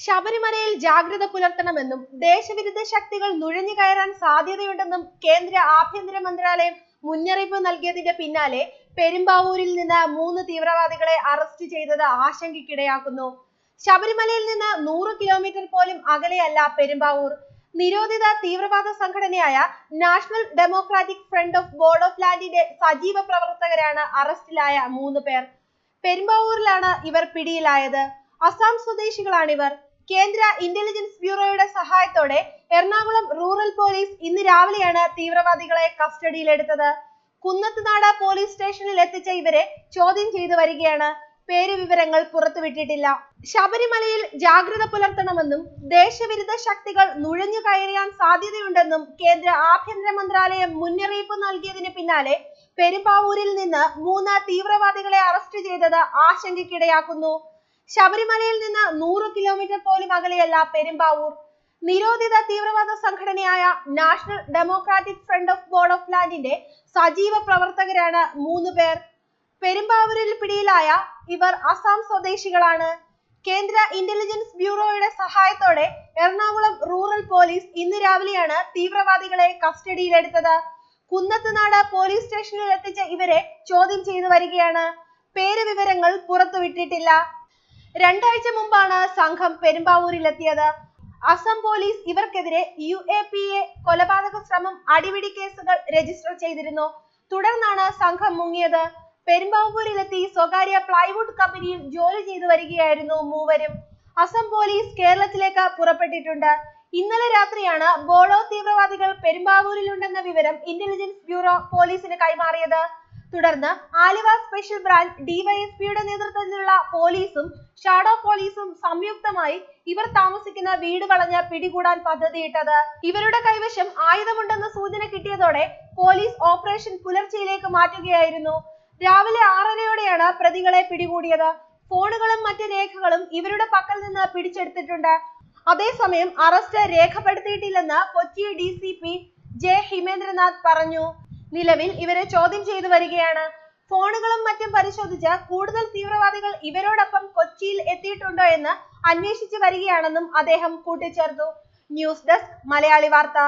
ശബരിമലയിൽ ജാഗ്രത പുലർത്തണമെന്നും ദേശവിരുദ്ധ ശക്തികൾ നുഴഞ്ഞു കയറാൻ സാധ്യതയുണ്ടെന്നും കേന്ദ്ര ആഭ്യന്തര മന്ത്രാലയം മുന്നറിയിപ്പ് നൽകിയതിന്റെ പിന്നാലെ പെരുമ്പാവൂരിൽ നിന്ന് 3 തീവ്രവാദികളെ അറസ്റ്റ് ചെയ്തത് ആശങ്കയ്ക്കിടയാക്കുന്നു. ശബരിമലയിൽ നിന്ന് 100 കിലോമീറ്റർ പോലും അകലെയല്ല പെരുമ്പാവൂർ. നിരോധിത തീവ്രവാദ സംഘടനയായ നാഷണൽ ഡെമോക്രാറ്റിക് ഫ്രണ്ട് ഓഫ് ബോഡോലാൻഡിന്റെ സജീവ പ്രവർത്തകരാണ് അറസ്റ്റിലായ 3 പേർ. പെരുമ്പാവൂരിലാണ് ഇവർ പിടിയിലായത്. അസം സ്വദേശികളാണിവർ. കേന്ദ്ര ഇന്റലിജൻസ് ബ്യൂറോയുടെ സഹായത്തോടെ എറണാകുളം റൂറൽ പോലീസ് ഇന്ന് രാവിലെയാണ് തീവ്രവാദികളെ കസ്റ്റഡിയിലെടുത്തത്. കുന്നത്തുനാട് പോലീസ് സ്റ്റേഷനിൽ എത്തിച്ച ഇവരെ ചോദ്യം ചെയ്തു വരികയാണ്. പേര് വിവരങ്ങൾ പുറത്തുവിട്ടിട്ടില്ല. ശബരിമലയിൽ ജാഗ്രത പുലർത്തണമെന്നും ദേശവിരുദ്ധ ശക്തികൾ നുഴഞ്ഞു കയറാൻ സാധ്യതയുണ്ടെന്നും കേന്ദ്ര ആഭ്യന്തര മന്ത്രാലയം മുന്നറിയിപ്പ് നൽകിയതിന് പിന്നാലെ പെരുമ്പാവൂരിൽ നിന്ന് 3 തീവ്രവാദികളെ അറസ്റ്റ് ചെയ്തത് ആശങ്കയ്ക്കിടയാക്കുന്നു. ശബരിമലയിൽ നിന്ന് 100 കിലോമീറ്റർ പോലും അകലെയല്ല പെരുമ്പാവൂർ. നിരോധിത തീവ്രവാദ സംഘടനയായ നാഷണൽ ഡെമോക്രാറ്റിക് ഫ്രണ്ട് ഓഫ് ബോഡോലാൻഡിന്റെ സജീവ പ്രവർത്തകരാണ് 3 പേർ. പെരുമ്പാവൂരിൽ പിടിയിലായ ഇവർ അസം സ്വദേശികളാണ്. കേന്ദ്ര ഇന്റലിജൻസ് ബ്യൂറോയുടെ സഹായത്തോടെ എറണാകുളം റൂറൽ പോലീസ് ഇന്ന് രാവിലെയാണ് തീവ്രവാദികളെ കസ്റ്റഡിയിലെടുത്തത്. കുന്നത്തുനാട് പോലീസ് സ്റ്റേഷനിൽ എത്തിച്ച ഇവരെ ചോദ്യം ചെയ്തു വരികയാണ്. പേര് വിവരങ്ങൾ പുറത്തുവിട്ടിട്ടില്ല. 2 ആഴ്ച മുമ്പാണ് സംഘം പെരുമ്പാവൂരിലെത്തിയത്. അസം പോലീസ് ഇവർക്കെതിരെ UAPA കൊലപാതക ശ്രമം, അടിപിടി കേസുകൾ രജിസ്റ്റർ ചെയ്തിരുന്നു. തുടർന്നാണ് സംഘം മുങ്ങിയത്. പെരുമ്പാവൂരിലെത്തി സ്വകാര്യ പ്ലൈവുഡ് കമ്പനിയിൽ ജോലി ചെയ്തു വരികയായിരുന്നു മൂവരും. അസം പോലീസ് കേരളത്തിലേക്ക് പുറപ്പെട്ടിട്ടുണ്ട്. ഇന്നലെ രാത്രിയാണ് ബോഡോ തീവ്രവാദികൾ പെരുമ്പാവൂരിലുണ്ടെന്ന വിവരം ഇന്റലിജൻസ് ബ്യൂറോ പോലീസിന് കൈമാറിയത്. തുടർന്ന് ആലുവ സ്പെഷ്യൽ ബ്രാഞ്ച് DYSPയുടെ നേതൃത്വത്തിലുള്ള പോലീസും ഷാഡോ പോലീസും സംയുക്തമായി ഇവർ താമസിക്കുന്ന വീട് വളഞ്ഞ് പിടികൂടാൻ പദ്ധതിയിട്ടത്. ഇവരുടെ കൈവശം ആയുധമുണ്ടെന്ന സൂചന കിട്ടിയതോടെ പോലീസ് ഓപ്പറേഷൻ പുലർച്ചെയിലേക്ക് മാറ്റുകയായിരുന്നു. രാവിലെ 6:30യോടെയാണ് പ്രതികളെ പിടികൂടിയത്. ഫോണുകളും മറ്റ് രേഖകളും ഇവരുടെ പക്കൽ നിന്ന് പിടിച്ചെടുത്തിട്ടുണ്ട്. അതേസമയം അറസ്റ്റ് രേഖപ്പെടുത്തിയിട്ടില്ലെന്ന് കൊച്ചി DCP J ഹിമേന്ദ്രനാഥ് പറഞ്ഞു. നിലവിൽ ഇവരെ ചോദ്യം ചെയ്തു വരികയാണ്. ഫോണുകളും മറ്റും പരിശോധിച്ച് കൂടുതൽ തീവ്രവാദികൾ ഇവരോടൊപ്പം കൊച്ചിയിൽ എത്തിയിട്ടുണ്ടോ എന്ന് അന്വേഷിച്ചു വരികയാണെന്നും അദ്ദേഹം കൂട്ടിച്ചേർത്തു. ന്യൂസ് ഡെസ്ക് മലയാളി വാർത്ത.